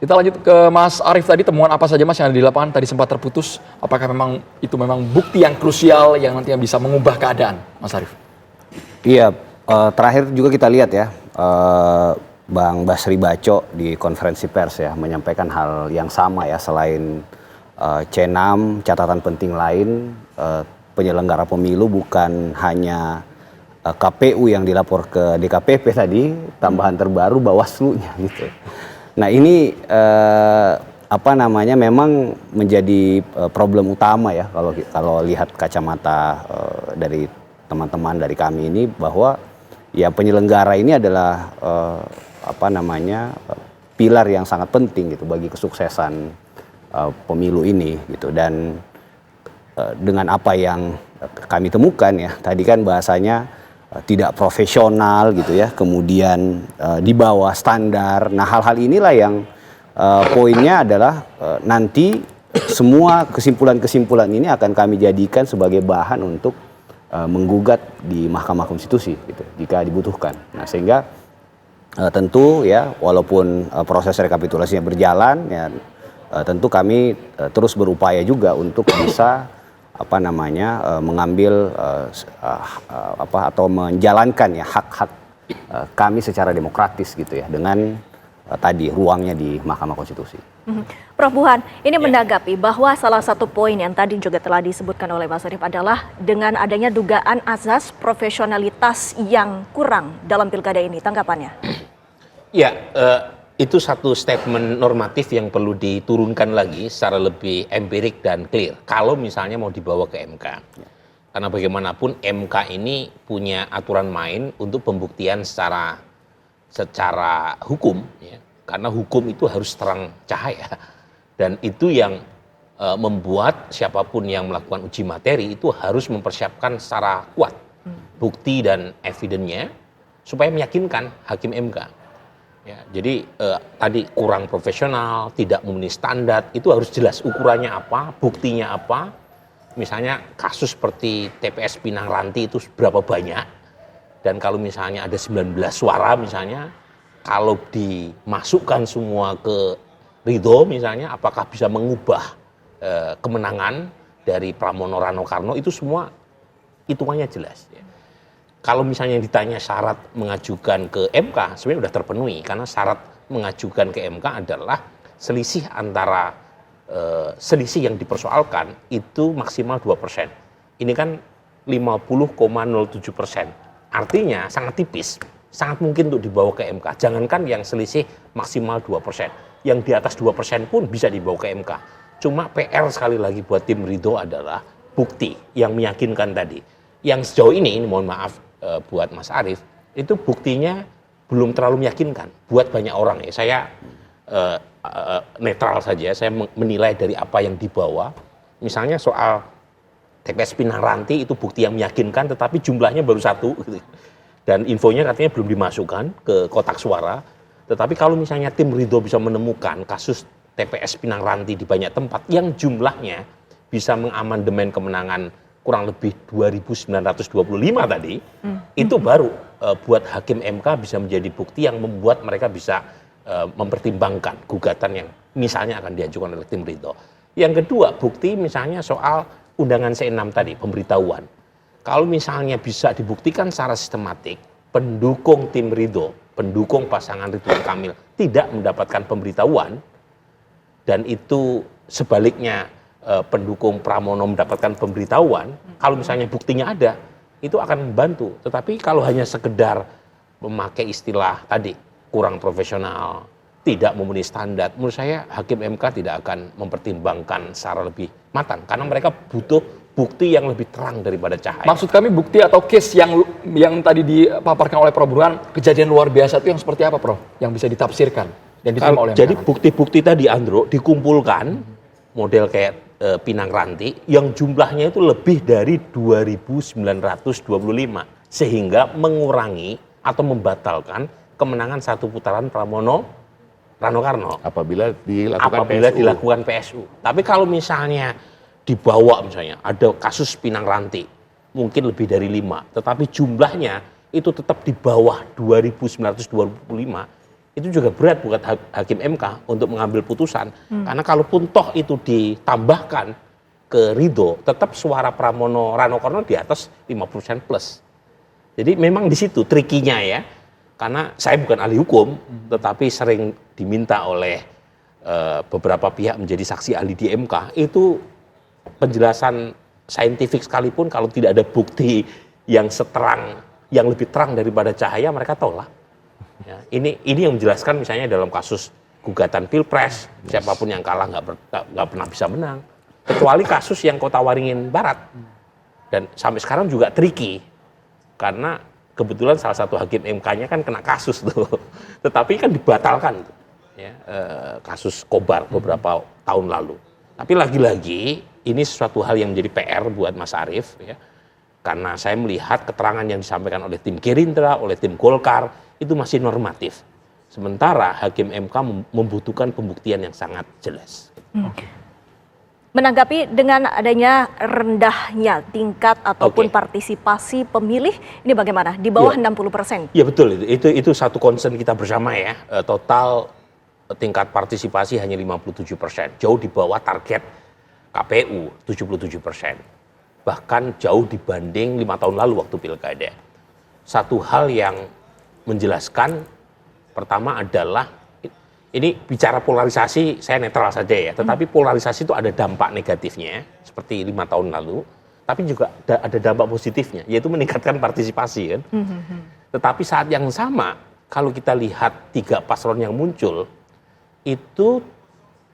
Kita lanjut ke Mas Arief tadi, temuan apa saja Mas yang ada di lapangan tadi sempat terputus? Apakah itu memang bukti yang krusial yang nantinya bisa mengubah keadaan, Mas Arief? Iya, terakhir juga kita lihat ya, Bang Basri Baco di konferensi pers ya menyampaikan hal yang sama ya, selain C6 catatan penting lain, penyelenggara pemilu bukan hanya KPU yang dilapor ke DKPP tadi, tambahan terbaru Bawaslu-nya gitu. Nah ini memang menjadi problem utama ya kalau lihat kacamata dari teman-teman dari kami ini, bahwa ya penyelenggara ini adalah pilar yang sangat penting gitu bagi kesuksesan pemilu ini gitu. Dan dengan apa yang kami temukan ya tadi kan bahasanya tidak profesional gitu ya, kemudian di bawah standar. Nah hal-hal inilah yang poinnya adalah nanti semua kesimpulan-kesimpulan ini akan kami jadikan sebagai bahan untuk menggugat di Mahkamah Konstitusi gitu jika dibutuhkan. Nah sehingga tentu ya walaupun proses rekapitulasinya berjalan ya, tentu kami terus berupaya juga untuk bisa mengambil atau menjalankan ya hak-hak kami secara demokratis gitu ya, dengan tadi ruangnya di Mahkamah Konstitusi. Prof. Buhan, ini menanggapi bahwa salah satu poin yang tadi juga telah disebutkan oleh Mas Arief adalah dengan adanya dugaan azas profesionalitas yang kurang dalam pilkada ini. Tanggapannya? Ya, itu satu statement normatif yang perlu diturunkan lagi secara lebih empirik dan clear kalau misalnya mau dibawa ke MK. Karena bagaimanapun MK ini punya aturan main untuk pembuktian secara hukum ya. Karena hukum itu harus terang cahaya, dan itu yang membuat siapapun yang melakukan uji materi itu harus mempersiapkan secara kuat bukti dan evidennya supaya meyakinkan hakim MK. Ya, jadi tadi kurang profesional, tidak memenuhi standar, itu harus jelas ukurannya apa, buktinya apa. Misalnya kasus seperti TPS Pinang Ranti itu berapa banyak, dan kalau misalnya ada 19 suara misalnya, kalau dimasukkan semua ke Ridho misalnya, apakah bisa mengubah kemenangan dari Pramono Rano Karno, itu semua hitungannya jelas ya. Kalau misalnya ditanya syarat mengajukan ke MK, sebenarnya sudah terpenuhi, karena syarat mengajukan ke MK adalah selisih antara selisih yang dipersoalkan itu maksimal 2%. Ini kan 50,07%. Artinya sangat tipis, sangat mungkin untuk dibawa ke MK. Jangankan yang selisih maksimal 2%, yang di atas 2% pun bisa dibawa ke MK. Cuma PR sekali lagi buat tim Ridho adalah bukti yang meyakinkan tadi. Yang sejauh ini mohon maaf, buat Mas Arief, itu buktinya belum terlalu meyakinkan buat banyak orang ya. Saya netral saja, saya menilai dari apa yang dibawa. Misalnya soal TPS Pinang Ranti itu bukti yang meyakinkan, tetapi jumlahnya baru 1 gitu. Dan infonya katanya belum dimasukkan ke kotak suara. Tetapi kalau misalnya tim Ridho bisa menemukan kasus TPS Pinang Ranti di banyak tempat yang jumlahnya bisa mengamandemen kemenangan kurang lebih 2.925 tadi, itu baru buat hakim MK bisa menjadi bukti yang membuat mereka bisa mempertimbangkan gugatan yang misalnya akan diajukan oleh tim Ridho. Yang kedua, bukti misalnya soal undangan C6 tadi, pemberitahuan. Kalau misalnya bisa dibuktikan secara sistematik, pendukung tim Ridho, pendukung pasangan Ridwan Kamil tidak mendapatkan pemberitahuan, dan itu sebaliknya pendukung Pramono mendapatkan pemberitahuan, kalau misalnya buktinya ada, itu akan membantu. Tetapi kalau hanya sekedar memakai istilah tadi, kurang profesional, tidak memenuhi standar, menurut saya hakim MK tidak akan mempertimbangkan secara lebih matang, karena mereka butuh bukti yang lebih terang daripada cahaya. Maksud kami bukti atau case yang tadi dipaparkan oleh Prof. Burhan, kejadian luar biasa itu yang seperti apa, Prof? Yang bisa ditafsirkan dan diterima oleh jadi bukti-bukti tadi, Andro, dikumpulkan model kayak Pinang Ranti yang jumlahnya itu lebih dari 2.925, sehingga mengurangi atau membatalkan kemenangan satu putaran Pramono Rano Karno apabila dilakukan PSU. Tapi kalau misalnya dibawa, misalnya ada kasus Pinang Ranti mungkin lebih dari 5, tetapi jumlahnya itu tetap di bawah 2.925, itu juga berat buat hakim MK untuk mengambil putusan. Karena kalaupun toh itu ditambahkan ke Ridho, tetap suara Pramono Ranokorno di atas 50% plus. Jadi memang di situ trikinya ya. Karena saya bukan ahli hukum, tetapi sering diminta oleh beberapa pihak menjadi saksi ahli di MK, itu penjelasan saintifik sekalipun kalau tidak ada bukti yang lebih terang daripada cahaya, mereka tolak. Ya, ini yang menjelaskan misalnya dalam kasus gugatan Pilpres, siapapun yang kalah nggak pernah bisa menang, kecuali kasus yang Kota Waringin Barat. Dan sampai sekarang juga tricky, karena kebetulan salah satu hakim MK-nya kan kena kasus tuh, tetapi kan dibatalkan tuh, ya, kasus Kobar beberapa tahun lalu. Tapi lagi-lagi ini sesuatu hal yang menjadi PR buat Mas Arief, ya, karena saya melihat keterangan yang disampaikan oleh tim Gerindra, oleh tim Golkar itu masih normatif. Sementara hakim MK membutuhkan pembuktian yang sangat jelas. Menanggapi dengan adanya rendahnya tingkat ataupun partisipasi pemilih, ini bagaimana? Di bawah 60%? Iya betul, itu satu concern kita bersama ya. Total tingkat partisipasi hanya 57%, jauh di bawah target KPU 77%. Bahkan jauh dibanding 5 tahun lalu waktu pilkada. Satu hal yang menjelaskan, pertama adalah, ini bicara polarisasi saya netral saja ya, tetapi polarisasi itu ada dampak negatifnya seperti 5 tahun lalu, tapi juga ada dampak positifnya, yaitu meningkatkan partisipasi kan. Tetapi saat yang sama, kalau kita lihat 3 paslon yang muncul, itu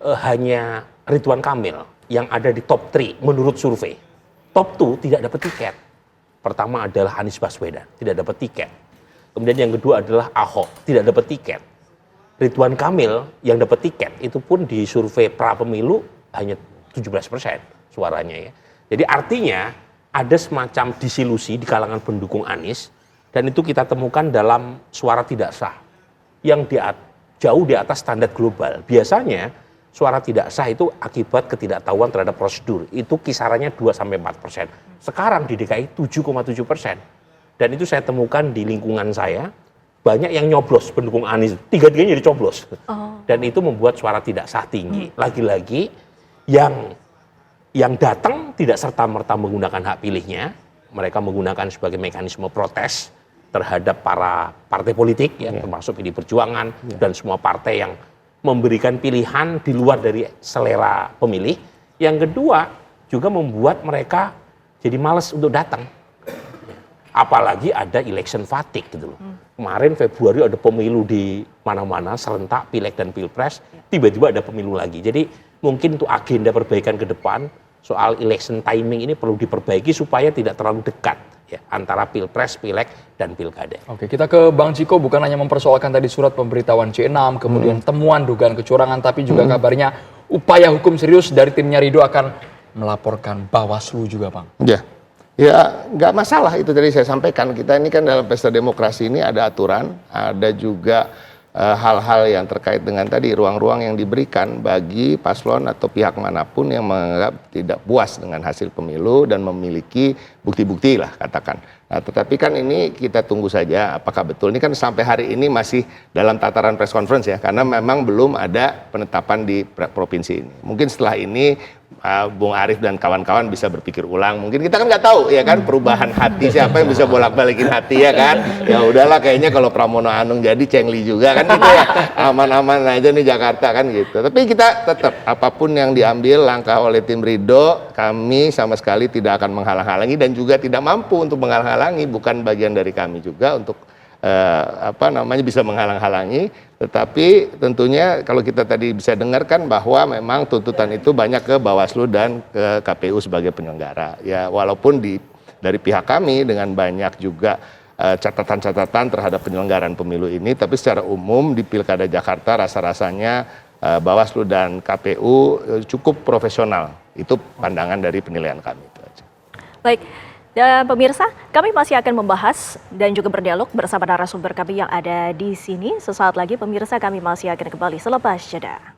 hanya Ridwan Kamil yang ada di top 3 menurut survei. Top 2 tidak dapat tiket. Pertama adalah Anies Baswedan, tidak dapat tiket. Kemudian yang kedua adalah Ahok, tidak dapat tiket. Ridwan Kamil yang dapat tiket itu pun di survei pra pemilu hanya 17% suaranya ya. Jadi artinya ada semacam disilusi di kalangan pendukung Anies, dan itu kita temukan dalam suara tidak sah yang jauh di atas standar global. Biasanya suara tidak sah itu akibat ketidaktahuan terhadap prosedur, itu kisarannya 2-4%. Sekarang di DKI 7,7%. Dan itu saya temukan di lingkungan saya, banyak yang nyoblos pendukung Anies, 3-tiganya jadi coblos. Dan itu membuat suara tidak sah tinggi. Lagi-lagi yang datang tidak serta-merta menggunakan hak pilihnya, mereka menggunakan sebagai mekanisme protes terhadap para partai politik, yang termasuk PD Perjuangan, dan semua partai yang memberikan pilihan di luar dari selera pemilih. Yang kedua, juga membuat mereka jadi malas untuk datang. Apalagi ada election fatigue gitu loh. Kemarin Februari ada pemilu di mana-mana, serentak, pileg dan pilpres, tiba-tiba ada pemilu lagi. Jadi mungkin untuk agenda perbaikan ke depan, soal election timing ini perlu diperbaiki supaya tidak terlalu dekat ya, antara pilpres, pileg, dan pilkada. Oke, kita ke Bang Ciko, bukan hanya mempersoalkan tadi surat pemberitahuan C6, kemudian temuan dugaan kecurangan, tapi juga kabarnya upaya hukum serius dari timnya Ridho akan melaporkan Bawaslu juga, Bang. Ya, nggak masalah, itu tadi saya sampaikan. Kita ini kan dalam pesta demokrasi ini ada aturan, ada juga hal-hal yang terkait dengan tadi ruang-ruang yang diberikan bagi paslon atau pihak manapun yang menganggap tidak puas dengan hasil pemilu dan memiliki bukti-bukti lah katakan. Nah, tetapi kan ini kita tunggu saja apakah betul. Ini kan sampai hari ini masih dalam tataran press conference ya, karena memang belum ada penetapan di provinsi ini. Mungkin setelah ini Bung Arief dan kawan-kawan bisa berpikir ulang. Mungkin kita kan nggak tahu ya kan perubahan hati, siapa yang bisa bolak-balikin hati ya kan. Ya udahlah, kayaknya kalau Pramono Anung jadi Cengli juga kan gitu ya. Aman-aman aja nih Jakarta kan gitu. Tapi kita tetap apapun yang diambil langkah oleh tim Ridho, kami sama sekali tidak akan menghalang-halangi dan juga tidak mampu untuk menghalang-halangi. Bukan bagian dari kami juga untuk bisa menghalang-halangi, tetapi tentunya kalau kita tadi bisa dengarkan bahwa memang tuntutan itu banyak ke Bawaslu dan ke KPU sebagai penyelenggara. Ya walaupun dari pihak kami dengan banyak juga catatan-catatan terhadap penyelenggaraan pemilu ini, tapi secara umum di Pilkada Jakarta rasa-rasanya Bawaslu dan KPU cukup profesional. Itu pandangan dari penilaian kami. Itu aja. Baik. Dan pemirsa, kami masih akan membahas dan juga berdialog bersama narasumber kami yang ada di sini. Sesaat lagi pemirsa, kami masih akan kembali selepas jeda.